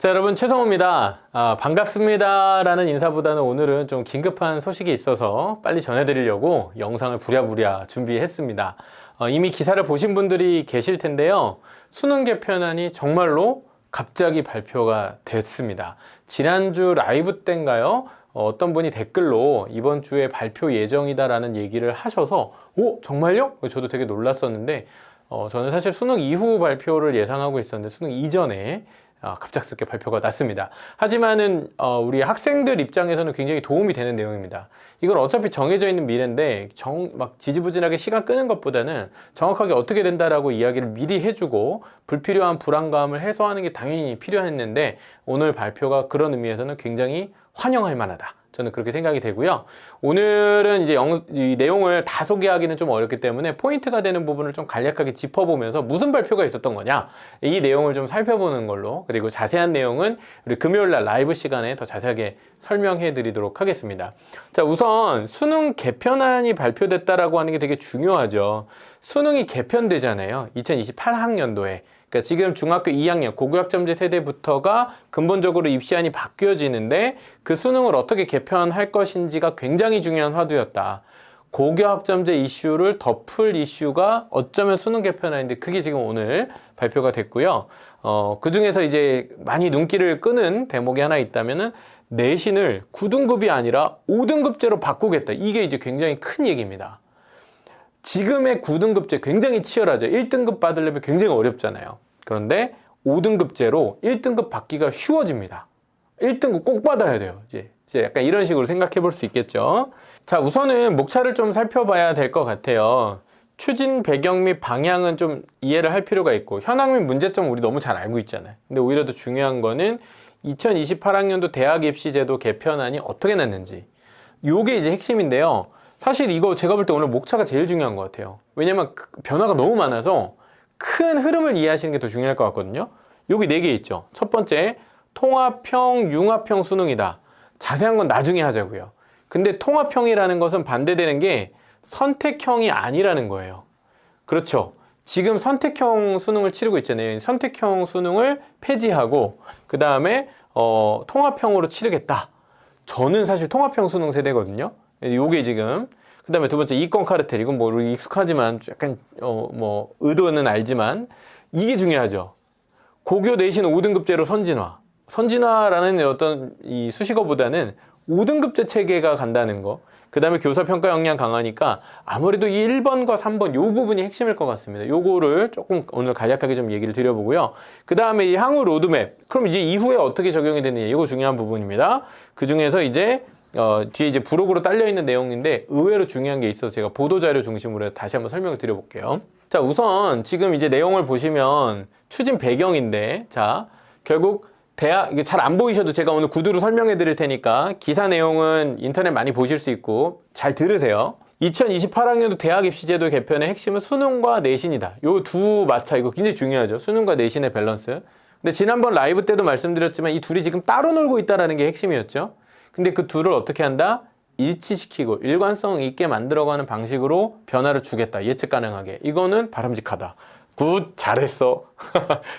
자, 여러분, 최성호입니다. 반갑습니다 라는 인사보다는 오늘은 좀 긴급한 소식이 있어서 빨리 전해드리려고 영상을 부랴부랴 준비했습니다. 이미 기사를 보신 분들이 계실 텐데요. 수능 개편안이 정말로 갑자기 발표가 됐습니다. 지난주 라이브 때인가요? 어떤 분이 댓글로 이번 주에 발표 예정이다라는 얘기를 하셔서 정말요? 저도 되게 놀랐었는데 저는 사실 수능 이후 발표를 예상하고 있었는데 수능 이전에 갑작스럽게 발표가 났습니다. 하지만은 우리 학생들 입장에서는 굉장히 도움이 되는 내용입니다. 이건 어차피 정해져 있는 미래인데 막 지지부진하게 시간 끄는 것보다는 정확하게 어떻게 된다라고 이야기를 미리 해주고 불필요한 불안감을 해소하는 게 당연히 필요했는데 오늘 발표가 그런 의미에서는 굉장히 환영할 만하다. 저는 그렇게 생각이 되고요. 오늘은 이제 이 내용을 다 소개하기는 좀 어렵기 때문에 포인트가 되는 부분을 좀 간략하게 짚어보면서 무슨 발표가 있었던 거냐 이 내용을 좀 살펴보는 걸로, 그리고 자세한 내용은 우리 금요일날 라이브 시간에 더 자세하게 설명해 드리도록 하겠습니다. 자, 우선 수능 개편안이 발표됐다라고 하는 게 되게 중요하죠. 수능이 개편되잖아요. 2028학년도에. 그러니까 지금 중학교 2학년 고교학점제 세대부터가 근본적으로 입시안이 바뀌어지는데 그 수능을 어떻게 개편할 것인지가 굉장히 중요한 화두였다. 고교학점제 이슈를 덮을 이슈가 어쩌면 수능 개편안인데 그게 지금 오늘 발표가 됐고요. 그 중에서 이제 많이 눈길을 끄는 대목이 하나 있다면은 내신을 9등급이 아니라 5등급제로 바꾸겠다. 이게 이제 굉장히 큰 얘기입니다. 지금의 9등급제 굉장히 치열하죠. 1등급 받으려면 굉장히 어렵잖아요. 그런데 5등급제로 1등급 받기가 쉬워집니다. 1등급 꼭 받아야 돼요. 이제 약간 이런 식으로 생각해 볼 수 있겠죠. 자, 우선은 목차를 좀 살펴봐야 될 것 같아요. 추진 배경 및 방향은 좀 이해를 할 필요가 있고, 현황 및 문제점 우리 너무 잘 알고 있잖아요. 근데 오히려 더 중요한 거는 2028학년도 대학 입시제도 개편안이 어떻게 났는지, 요게 이제 핵심인데요. 사실 이거 제가 볼 때 오늘 목차가 제일 중요한 것 같아요. 왜냐면 변화가 너무 많아서 큰 흐름을 이해하시는 게 더 중요할 것 같거든요. 여기 4개 있죠. 첫 번째, 통합형, 융합형 수능이다. 자세한 건 나중에 하자고요. 근데 통합형이라는 것은 반대되는 게 선택형이 아니라는 거예요. 그렇죠. 지금 선택형 수능을 치르고 있잖아요. 선택형 수능을 폐지하고 그 다음에 통합형으로 치르겠다. 저는 사실 통합형 수능 세대거든요. 요게 지금, 그 다음에 두 번째 이권 카르텔. 이건 뭐 익숙하지만 약간 의도는 알지만 이게 중요하죠. 고교 내신 5등급제로 선진화라는 어떤 이 수식어보다는 5등급제 체계가 간다는 거. 그 다음에 교사 평가 역량 강화니까 아무래도 이 1번과 3번 요 부분이 핵심일 것 같습니다. 요거를 조금 오늘 간략하게 좀 얘기를 드려보고요. 그 다음에 이 향후 로드맵. 그럼 이제 이후에 어떻게 적용이 되느냐. 이거 중요한 부분입니다. 그 중에서 이제 뒤에 이제 부록으로 딸려있는 내용인데 의외로 중요한 게 있어서 제가 보도자료 중심으로 해서 다시 한번 설명을 드려볼게요. 자, 우선 지금 이제 내용을 보시면 추진 배경인데, 자, 결국 대학, 이게 잘 안 보이셔도 제가 오늘 구두로 설명해 드릴 테니까 기사 내용은 인터넷 많이 보실 수 있고 잘 들으세요. 2028학년도 대학 입시제도 개편의 핵심은 수능과 내신이다. 요 두 마차, 이거 굉장히 중요하죠. 수능과 내신의 밸런스. 근데 지난번 라이브 때도 말씀드렸지만 이 둘이 지금 따로 놀고 있다는 게 핵심이었죠. 근데 그 둘을 어떻게 한다? 일치시키고 일관성 있게 만들어가는 방식으로 변화를 주겠다. 예측 가능하게. 이거는 바람직하다. 굿, 잘했어.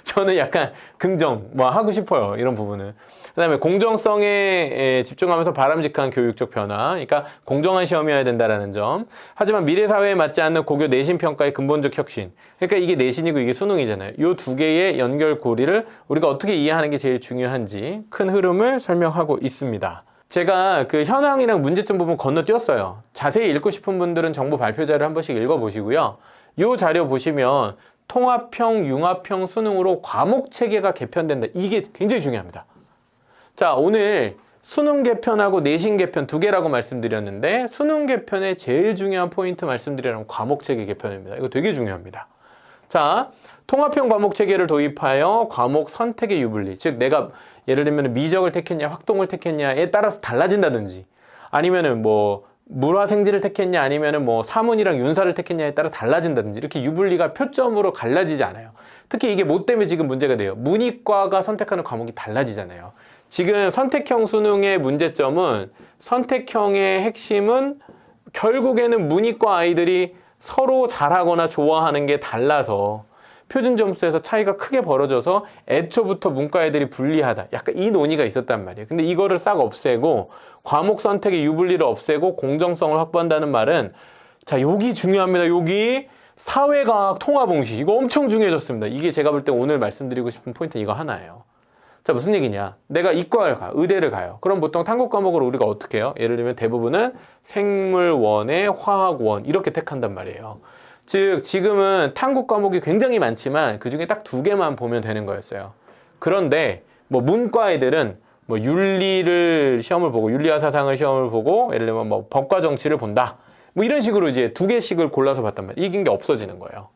저는 약간 긍정 하고 싶어요. 이런 부분은. 그 다음에 공정성에 집중하면서 바람직한 교육적 변화. 그러니까 공정한 시험이어야 된다는 점. 하지만 미래 사회에 맞지 않는 고교 내신 평가의 근본적 혁신. 그러니까 이게 내신이고 이게 수능이잖아요. 이 두 개의 연결고리를 우리가 어떻게 이해하는 게 제일 중요한지 큰 흐름을 설명하고 있습니다. 제가 그 현황이랑 문제점 부분 건너뛰었어요. 자세히 읽고 싶은 분들은 정보 발표 자료 한 번씩 읽어보시고요. 이 자료 보시면 통합형, 융합형 수능으로 과목 체계가 개편된다. 이게 굉장히 중요합니다. 자, 오늘 수능 개편하고 내신 개편 두 개라고 말씀드렸는데 수능 개편의 제일 중요한 포인트 말씀드리려면 과목 체계 개편입니다. 이거 되게 중요합니다. 자, 통합형 과목 체계를 도입하여 과목 선택의 유불리, 즉 내가 예를 들면 미적을 택했냐 확동을 택했냐에 따라서 달라진다든지, 아니면은 뭐 물화생지를 택했냐 아니면은 뭐 사문이랑 윤사를 택했냐에 따라 달라진다든지, 이렇게 유불리가 표점으로 갈라지지 않아요. 특히 이게 뭐 때문에 지금 문제가 돼요? 문이과가 선택하는 과목이 달라지잖아요. 지금 선택형 수능의 문제점은, 선택형의 핵심은 결국에는 문이과 아이들이 서로 잘하거나 좋아하는 게 달라서 표준 점수에서 차이가 크게 벌어져서 애초부터 문과 애들이 불리하다. 약간 이 논의가 있었단 말이에요. 근데 이거를 싹 없애고 과목 선택의 유불리를 없애고 공정성을 확보한다는 말은 자, 여기 중요합니다. 여기 사회과학 통합응시 이거 엄청 중요해졌습니다. 이게 제가 볼 때 오늘 말씀드리고 싶은 포인트는 이거 하나예요. 자, 무슨 얘기냐? 내가 이과를 가, 의대를 가요. 그럼 보통 탐구 과목으로 우리가 어떻게 해요? 예를 들면 대부분은 생물원에 화학원 이렇게 택한단 말이에요. 즉 지금은 탐구 과목이 굉장히 많지만 그중에 딱 2개만 보면 되는 거였어요. 그런데 뭐 문과 애들은 뭐 윤리를 시험을 보고 윤리와 사상을 시험을 보고 예를 들면 뭐 법과 정치를 본다. 뭐 이런 식으로 이제 2개씩을 골라서 봤단 말이에요. 이긴 게 없어지는 거예요.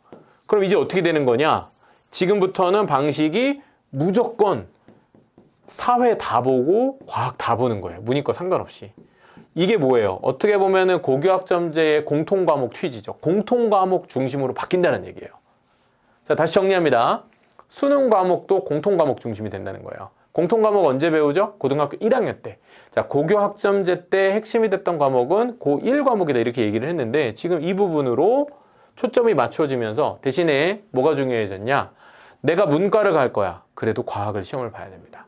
그럼 이제 어떻게 되는 거냐? 지금부터는 방식이 무조건 사회 다 보고 과학 다 보는 거예요. 문이과 상관없이. 이게 뭐예요? 어떻게 보면은 고교학점제의 공통과목 취지죠. 공통과목 중심으로 바뀐다는 얘기예요. 자, 다시 정리합니다. 수능 과목도 공통과목 중심이 된다는 거예요. 공통과목 언제 배우죠? 고등학교 1학년 때. 자, 고교학점제 때 핵심이 됐던 과목은 고1 과목이다 이렇게 얘기를 했는데 지금 이 부분으로 초점이 맞춰지면서 대신에 뭐가 중요해졌냐? 내가 문과를 갈 거야. 그래도 과학을 시험을 봐야 됩니다.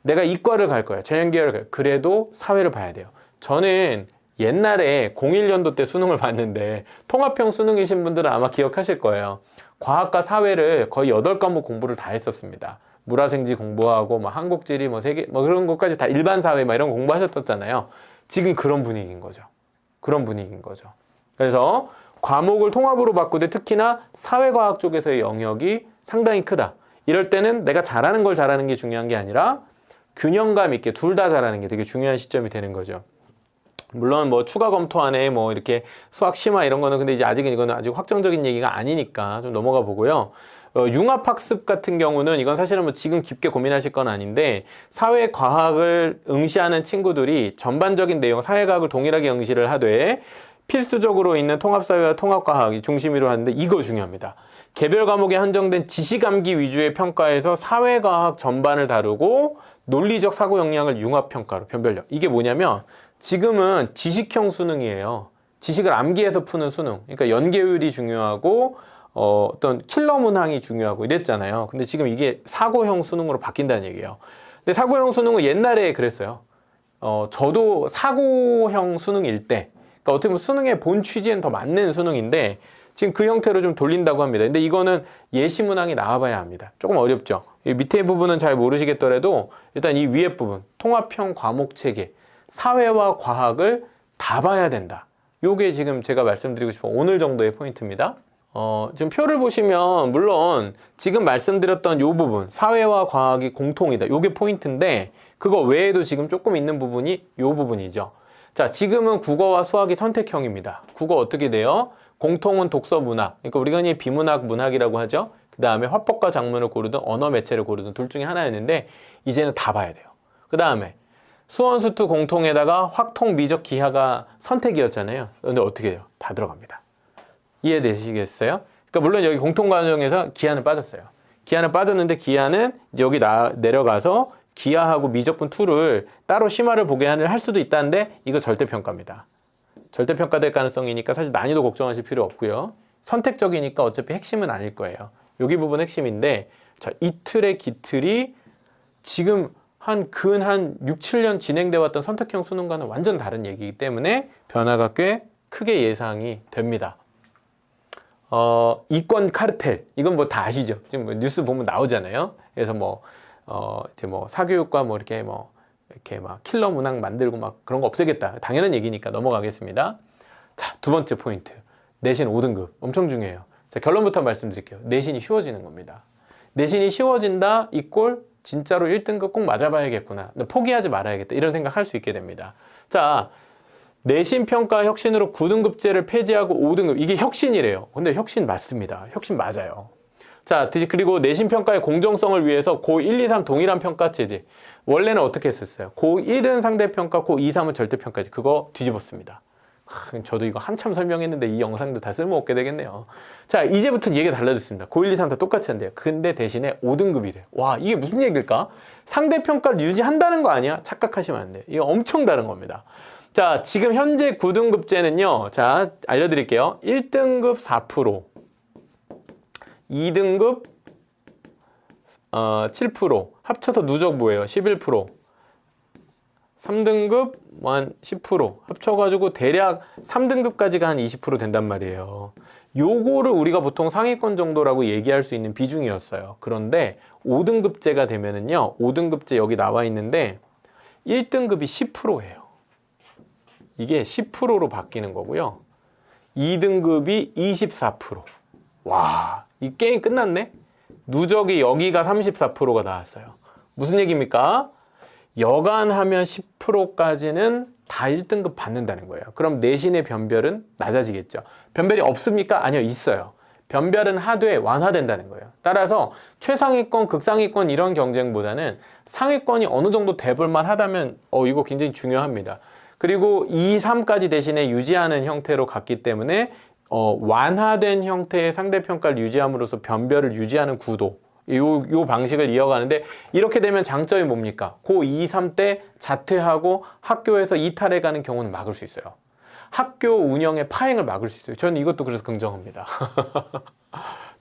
내가 이과를 갈 거야. 자연계열을 갈 거야. 그래도 사회를 봐야 돼요. 저는 옛날에 01년도 때 수능을 봤는데 통합형 수능이신 분들은 아마 기억하실 거예요. 과학과 사회를 거의 8과목 공부를 다 했었습니다. 물화생지 공부하고 뭐 한국지리 뭐 세계 뭐 그런 것까지 다 일반 사회 막 이런 거 공부하셨었잖아요. 지금 그런 분위기인 거죠. 그런 분위기인 거죠. 그래서 과목을 통합으로 바꾸되 특히나 사회과학 쪽에서의 영역이 상당히 크다. 이럴 때는 내가 잘하는 걸 잘하는 게 중요한 게 아니라 균형감 있게 둘 다 잘하는 게 되게 중요한 시점이 되는 거죠. 물론 뭐 추가 검토 안에 뭐 이렇게 수학 심화 이런 거는 근데 이제 아직은 이거는 아직 확정적인 얘기가 아니니까 좀 넘어가 보고요. 융합학습 같은 경우는 이건 사실은 뭐 지금 깊게 고민하실 건 아닌데 사회과학을 응시하는 친구들이 전반적인 내용 사회과학을 동일하게 응시를 하되 필수적으로 있는 통합사회와 통합과학이 중심으로 하는데 이거 중요합니다. 개별 과목에 한정된 지식암기 위주의 평가에서 사회과학 전반을 다루고 논리적 사고 역량을 융합평가로 변별력. 이게 뭐냐면 지금은 지식형 수능이에요. 지식을 암기해서 푸는 수능. 그러니까 연계율이 중요하고 어떤 킬러 문항이 중요하고 이랬잖아요. 근데 지금 이게 사고형 수능으로 바뀐다는 얘기예요. 근데 사고형 수능은 옛날에 그랬어요. 저도 사고형 수능일 때, 그러니까 어떻게 보면 수능의 본 취지엔 더 맞는 수능인데 지금 그 형태로 좀 돌린다고 합니다. 근데 이거는 예시 문항이 나와봐야 합니다. 조금 어렵죠. 이 밑에 부분은 잘 모르시겠더라도 일단 이 위에 부분, 통합형 과목 체계, 사회와 과학을 다 봐야 된다. 요게 지금 제가 말씀드리고 싶은 오늘 정도의 포인트입니다. 지금 표를 보시면 물론 지금 말씀드렸던 요 부분 사회와 과학이 공통이다. 요게 포인트인데 그거 외에도 지금 조금 있는 부분이 요 부분이죠. 자, 지금은 국어와 수학이 선택형입니다. 국어 어떻게 돼요? 공통은 독서 문학. 그러니까 우리가 흔히 비문학, 문학이라고 하죠. 그 다음에 화법과 작문을 고르든 언어 매체를 고르든 둘 중에 하나였는데 이제는 다 봐야 돼요. 그 다음에 수원수투 공통에다가 확통, 미적, 기하가 선택이었잖아요. 근데 어떻게 해요? 다 들어갑니다. 이해되시겠어요? 그러니까 물론 여기 공통 과정에서 기하는 빠졌어요. 기하는 빠졌는데 기하는 이제 여기 내려가서 기하하고 미적분 2를 따로 심화를 보게 할 수도 있다는데 이거 절대평가입니다. 절대평가될 가능성이니까 사실 난이도 걱정하실 필요 없고요. 선택적이니까 어차피 핵심은 아닐 거예요. 여기 부분 핵심인데 자, 이틀의 기틀이 지금 한 6, 7년 진행돼 왔던 선택형 수능과는 완전 다른 얘기이기 때문에 변화가 꽤 크게 예상이 됩니다. 이권 카르텔 이건 뭐 다 아시죠? 지금 뭐 뉴스 보면 나오잖아요. 그래서 이제 사교육과 이렇게 막 킬러 문항 만들고 막 그런 거 없애겠다. 당연한 얘기니까 넘어가겠습니다. 자, 두 번째 포인트. 내신 5등급. 엄청 중요해요. 자, 결론부터 말씀드릴게요. 내신이 쉬워지는 겁니다. 내신이 쉬워진다 이꼴 진짜로 1등급 꼭 맞아봐야겠구나. 포기하지 말아야겠다. 이런 생각 할 수 있게 됩니다. 자, 내신평가 혁신으로 9등급제를 폐지하고 5등급. 이게 혁신이래요. 근데 혁신 맞습니다. 혁신 맞아요. 자, 그리고 내신평가의 공정성을 위해서 고1, 2, 3 동일한 평가체제. 원래는 어떻게 했었어요? 고1은 상대평가, 고2, 3은 절대평가제. 그거 뒤집었습니다. 저도 이거 한참 설명했는데 이 영상도 다 쓸모없게 되겠네요. 자, 이제부터는 얘기가 달라졌습니다. 고1, 2, 3 다 똑같이 한대요. 근데 대신에 5등급이래요. 와, 이게 무슨 얘기일까? 상대평가를 유지한다는 거 아니야? 착각하시면 안 돼요. 이거 엄청 다른 겁니다. 자, 지금 현재 9등급제는요. 자, 알려드릴게요. 1등급 4%, 2등급 7%, 합쳐서 누적 뭐예요? 11%. 3등급 한 10%, 합쳐가지고 대략 3등급까지가 한 20% 된단 말이에요. 요거를 우리가 보통 상위권 정도라고 얘기할 수 있는 비중이었어요. 그런데 5등급제가 되면은요, 5등급제 여기 나와 있는데 1등급이 10%예요. 이게 10%로 바뀌는 거고요. 2등급이 24%. 와, 이 게임 끝났네? 누적이 여기가 34%가 나왔어요. 무슨 얘기입니까? 여간하면 10%까지는 다 1등급 받는다는 거예요. 그럼 내신의 변별은 낮아지겠죠. 변별이 없습니까? 아니요, 있어요. 변별은 하되 완화된다는 거예요. 따라서 최상위권, 극상위권 이런 경쟁보다는 상위권이 어느 정도 돼볼만 하다면 이거 굉장히 중요합니다. 그리고 2, 3까지 대신에 유지하는 형태로 갔기 때문에 완화된 형태의 상대평가를 유지함으로써 변별을 유지하는 구도, 요 방식을 이어가는데, 이렇게 되면 장점이 뭡니까? 고 2, 3 때 자퇴하고 학교에서 이탈해가는 경우는 막을 수 있어요. 학교 운영의 파행을 막을 수 있어요. 저는 이것도 그래서 긍정합니다.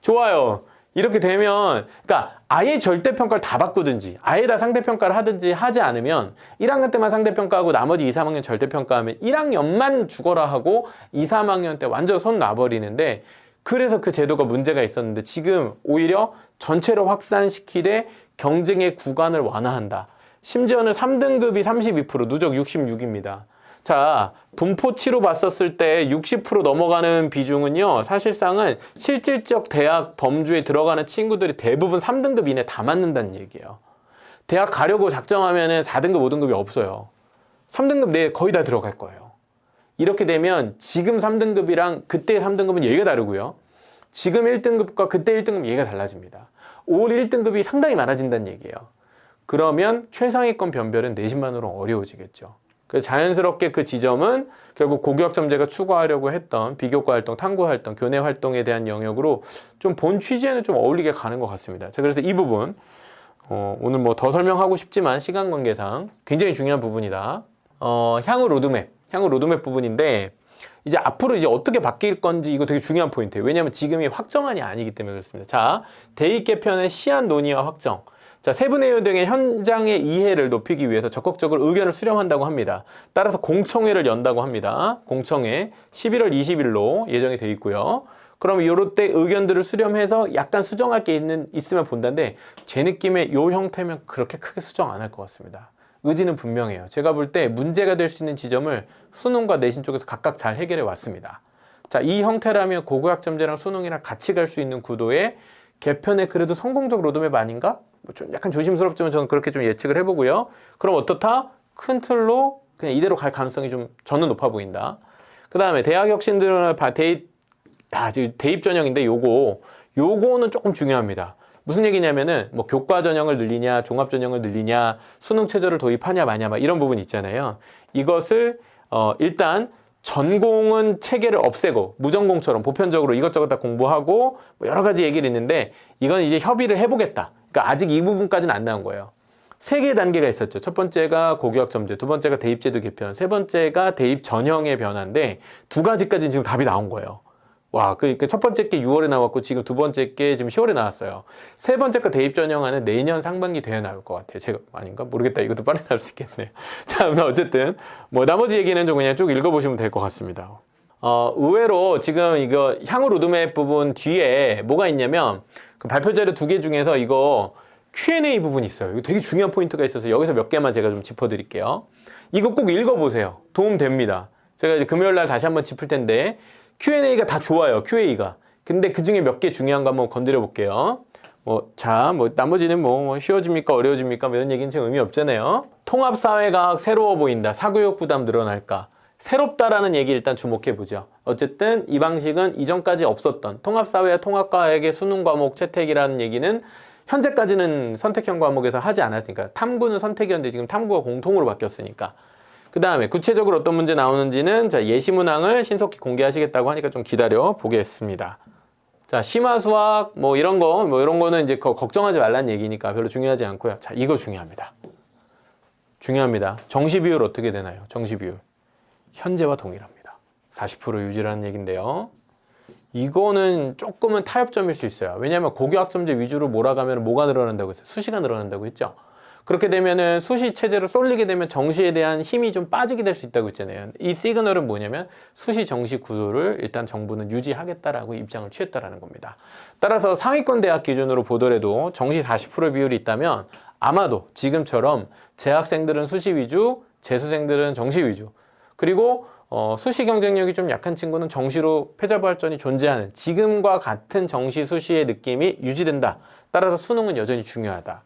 좋아요. 이렇게 되면, 그러니까 아예 절대평가를 다 바꾸든지 아예 다 상대평가를 하든지 하지 않으면 1학년 때만 상대평가하고 나머지 2, 3학년 절대평가하면 1학년만 죽어라 하고 2, 3학년 때 완전 손 놔버리는데, 그래서 그 제도가 문제가 있었는데 지금 오히려 전체로 확산시키되 경쟁의 구간을 완화한다. 심지어는 3등급이 32%, 누적 66입니다. 자, 분포치로 봤었을 때 60% 넘어가는 비중은요, 사실상은 실질적 대학 범주에 들어가는 친구들이 대부분 3등급 이내 다 맞는다는 얘기예요. 대학 가려고 작정하면은 4등급, 5등급이 없어요. 3등급 내에 거의 다 들어갈 거예요. 이렇게 되면 지금 3등급이랑 그때 3등급은 얘기가 다르고요. 지금 1등급과 그때 1등급 얘기가 달라집니다. 올 1등급이 상당히 많아진다는 얘기예요. 그러면 최상위권 변별은 내신만으로 어려워지겠죠. 그래서 자연스럽게 그 지점은 결국 고교학점제가 추구하려고 했던 비교과 활동, 탐구 활동, 교내 활동에 대한 영역으로 좀 본 취지에는 좀 어울리게 가는 것 같습니다. 자, 그래서 이 부분 오늘 뭐 더 설명하고 싶지만 시간 관계상 굉장히 중요한 부분이다. 향후 로드맵 부분인데, 이제 앞으로 이제 어떻게 바뀔 건지 이거 되게 중요한 포인트예요. 왜냐하면 지금이 확정안이 아니기 때문에 그렇습니다. 자, 대입 개편의 시한 논의와 확정. 자, 세부 내용 등의 현장의 이해를 높이기 위해서 적극적으로 의견을 수렴한다고 합니다. 따라서 공청회를 연다고 합니다. 공청회 11월 20일로 예정이 되어 있고요. 그럼 요럴 때 의견들을 수렴해서 약간 수정할 게 있으면 본다는데, 제 느낌에 요 형태면 그렇게 크게 수정 안 할 것 같습니다. 의지는 분명해요. 제가 볼 때 문제가 될 수 있는 지점을 수능과 내신 쪽에서 각각 잘 해결해 왔습니다. 자, 이 형태라면 고교학점제랑 수능이랑 같이 갈 수 있는 구도의 개편에 그래도 성공적 로드맵 아닌가? 좀 약간 조심스럽지만 저는 그렇게 좀 예측을 해보고요. 그럼 어떻다? 큰 틀로 그냥 이대로 갈 가능성이 좀 저는 높아 보인다. 그 다음에 대학 혁신들은 대입 전형인데 요거는 조금 중요합니다. 무슨 얘기냐면은 뭐 교과 전형을 늘리냐, 종합 전형을 늘리냐, 수능 체제를 도입하냐 마냐 막 이런 부분 있잖아요. 이것을 일단 전공은 체계를 없애고 무전공처럼 보편적으로 이것저것 다 공부하고 뭐 여러 가지 얘기를 했는데, 이건 이제 협의를 해보겠다. 그러니까 아직 이 부분까지는 안 나온 거예요. 3개 단계가 있었죠. 첫 번째가 고교학점제, 두 번째가 대입제도 개편, 세 번째가 대입 전형의 변화인데 2가지까지는 지금 답이 나온 거예요. 와, 그 첫 번째 게 6월에 나왔고 지금 두 번째 게 지금 10월에 나왔어요. 세 번째 거 대입 전형안은 내년 상반기 돼야 나올 것 같아요. 제가 아닌가? 모르겠다. 이것도 빨리 나올 수 있겠네요. 자, 어쨌든 뭐 나머지 얘기는 좀 그냥 쭉 읽어보시면 될 것 같습니다. 의외로 지금 이거 향후 로드맵 부분 뒤에 뭐가 있냐면, 그 발표 자료 2개 중에서 이거 Q&A 부분이 있어요. 이거 되게 중요한 포인트가 있어서 여기서 몇 개만 제가 좀 짚어드릴게요. 이거 꼭 읽어보세요. 도움 됩니다. 제가 이제 금요일 날 다시 한번 짚을 텐데, Q&A가 다 좋아요. QA가. 근데 그 중에 몇 개 중요한 거 한번 건드려 볼게요. 나머지는 쉬워집니까? 어려워집니까? 이런 얘기는 좀 의미 없잖아요. 통합사회과학 새로워 보인다. 사교육 부담 늘어날까? 새롭다라는 얘기 일단 주목해 보죠. 어쨌든 이 방식은 이전까지 없었던 통합사회와 통합과학의 수능 과목 채택이라는 얘기는 현재까지는 선택형 과목에서 하지 않았으니까, 탐구는 선택이었는데 지금 탐구가 공통으로 바뀌었으니까. 그 다음에 구체적으로 어떤 문제 나오는지는 예시문항을 신속히 공개하시겠다고 하니까 좀 기다려 보겠습니다. 자, 심화수학 이런 거는 이제 걱정하지 말라는 얘기니까 별로 중요하지 않고요. 자, 이거 중요합니다. 정시 비율 어떻게 되나요? 정시 비율 현재와 동일합니다. 40% 유지라는 얘긴데요. 이거는 조금은 타협점일 수 있어요. 왜냐하면 고교학점제 위주로 몰아가면 뭐가 늘어난다고 했어요? 수시가 늘어난다고 했죠. 그렇게 되면은 수시 체제로 쏠리게 되면 정시에 대한 힘이 좀 빠지게 될 수 있다고 했잖아요. 이 시그널은 뭐냐면 수시 정시 구조를 일단 정부는 유지하겠다라고 입장을 취했다라는 겁니다. 따라서 상위권 대학 기준으로 보더라도 정시 40% 비율이 있다면 아마도 지금처럼 재학생들은 수시 위주, 재수생들은 정시 위주, 그리고 수시 경쟁력이 좀 약한 친구는 정시로 패자부활전이 존재하는 지금과 같은 정시 수시의 느낌이 유지된다. 따라서 수능은 여전히 중요하다.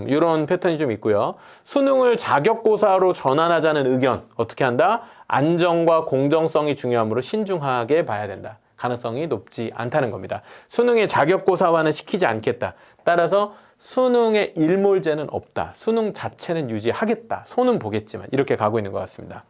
이런 패턴이 좀 있고요. 수능을 자격고사로 전환하자는 의견 어떻게 한다? 안정과 공정성이 중요하므로 신중하게 봐야 된다. 가능성이 높지 않다는 겁니다. 수능의 자격고사화는 시키지 않겠다. 따라서 수능의 일몰제는 없다. 수능 자체는 유지하겠다. 손은 보겠지만 이렇게 가고 있는 것 같습니다.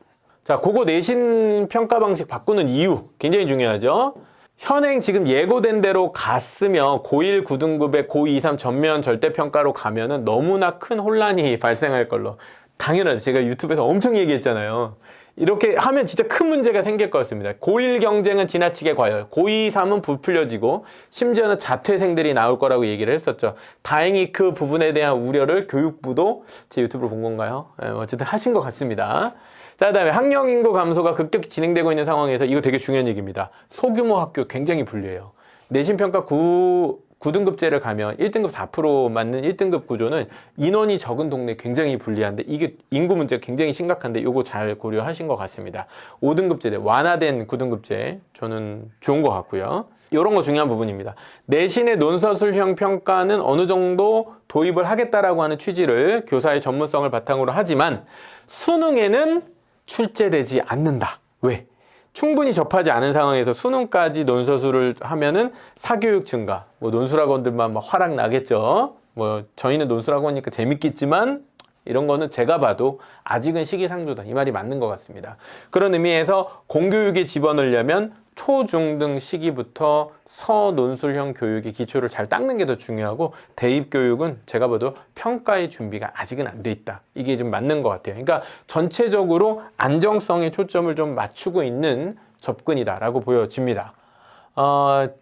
자, 그거 내신 평가 방식 바꾸는 이유 굉장히 중요하죠. 현행 지금 예고된 대로 갔으면 고1 9등급에 고2, 3 전면 절대평가로 가면은 너무나 큰 혼란이 발생할 걸로. 당연하죠. 제가 유튜브에서 엄청 얘기했잖아요. 이렇게 하면 진짜 큰 문제가 생길 것 같습니다. 고1 경쟁은 지나치게 과열, 고2, 3은 부풀려지고 심지어는 자퇴생들이 나올 거라고 얘기를 했었죠. 다행히 그 부분에 대한 우려를 교육부도 제 유튜브로 본 건가요? 어쨌든 하신 것 같습니다. 자, 그다음에 학령 인구 감소가 급격히 진행되고 있는 상황에서 이거 되게 중요한 얘기입니다. 소규모 학교 굉장히 불리해요. 내신 평가 9등급제를 가면 1등급 4% 맞는 1등급 구조는 인원이 적은 동네 굉장히 불리한데 이게 인구 문제가 굉장히 심각한데 이거 잘 고려하신 것 같습니다. 5등급제, 완화된 9등급제 저는 좋은 것 같고요. 이런 거 중요한 부분입니다. 내신의 논서술형 평가는 어느 정도 도입을 하겠다라고 하는 취지를 교사의 전문성을 바탕으로 하지만 수능에는 출제되지 않는다. 왜? 충분히 접하지 않은 상황에서 수능까지 논서술을 하면은 사교육 증가, 뭐 논술학원들만 막 화락 나겠죠. 뭐 저희는 논술학원이니까 재밌겠지만 이런 거는 제가 봐도 아직은 시기상조다. 이 말이 맞는 것 같습니다. 그런 의미에서 공교육에 집어넣으려면 초, 중 등 시기부터 서논술형 교육의 기초를 잘 닦는 게 더 중요하고 대입교육은 제가 봐도 평가의 준비가 아직은 안 돼 있다. 이게 좀 맞는 것 같아요. 그러니까 전체적으로 안정성에 초점을 좀 맞추고 있는 접근이다라고 보여집니다.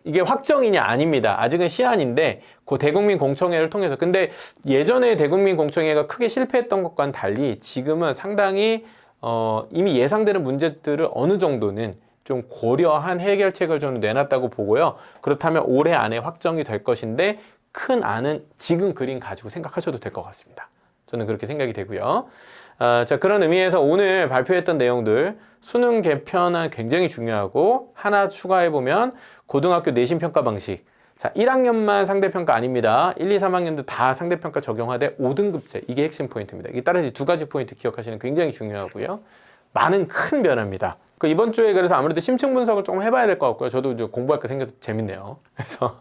이게 확정이냐 아닙니다. 아직은 시한인데 그 대국민 공청회를 통해서 근데 예전에 대국민 공청회가 크게 실패했던 것과는 달리 지금은 상당히 이미 예상되는 문제들을 어느 정도는 좀 고려한 해결책을 저는 내놨다고 보고요. 그렇다면 올해 안에 확정이 될 것인데 큰 안은 지금 그림 가지고 생각하셔도 될 것 같습니다. 저는 그렇게 생각이 되고요. 자, 그런 의미에서 오늘 발표했던 내용들 수능 개편은 굉장히 중요하고 하나 추가해보면 고등학교 내신 평가 방식. 자, 1학년만 상대평가 아닙니다. 1, 2, 3학년도 다 상대평가 적용하되 5등급제. 이게 핵심 포인트입니다. 이게 따라서 두 가지 포인트 기억하시는 굉장히 중요하고요. 많은 큰 변화입니다. 이번 주에 그래서 아무래도 심층 분석을 조금 해봐야 될 것 같고요. 저도 이제 공부할 거 생겨서 재밌네요. 그래서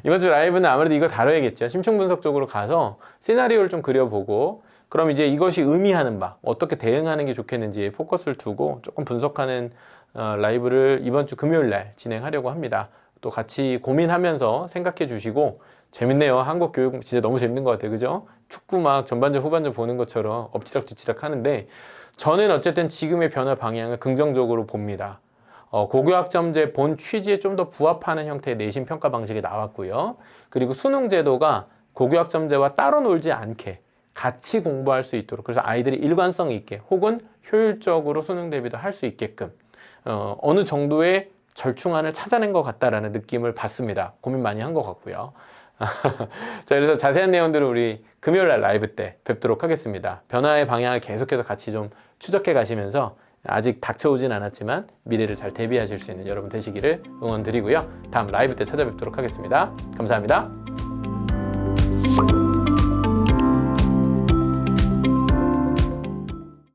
이번 주 라이브는 아무래도 이거 다뤄야겠죠. 심층 분석 쪽으로 가서 시나리오를 좀 그려보고 그럼 이제 이것이 의미하는 바, 어떻게 대응하는 게 좋겠는지 포커스를 두고 조금 분석하는 라이브를 이번 주 금요일 날 진행하려고 합니다. 또 같이 고민하면서 생각해 주시고 재밌네요. 한국 교육 진짜 너무 재밌는 것 같아요. 그죠? 축구 막 전반전 후반전 보는 것처럼 엎치락뒤치락 하는데 저는 어쨌든 지금의 변화 방향을 긍정적으로 봅니다. 고교학점제 본 취지에 좀 더 부합하는 형태의 내신 평가 방식이 나왔고요. 그리고 수능 제도가 고교학점제와 따로 놀지 않게 같이 공부할 수 있도록 그래서 아이들이 일관성 있게 혹은 효율적으로 수능 대비도 할 수 있게끔 어느 정도의 절충안을 찾아낸 것 같다라는 느낌을 받습니다. 고민 많이 한 것 같고요. 자, 그래서 자세한 내용들은 우리 금요일날 라이브 때 뵙도록 하겠습니다. 변화의 방향을 계속해서 같이 좀 추적해 가시면서 아직 닥쳐오진 않았지만 미래를 잘 대비하실 수 있는 여러분 되시기를 응원드리고요. 다음 라이브 때 찾아뵙도록 하겠습니다. 감사합니다.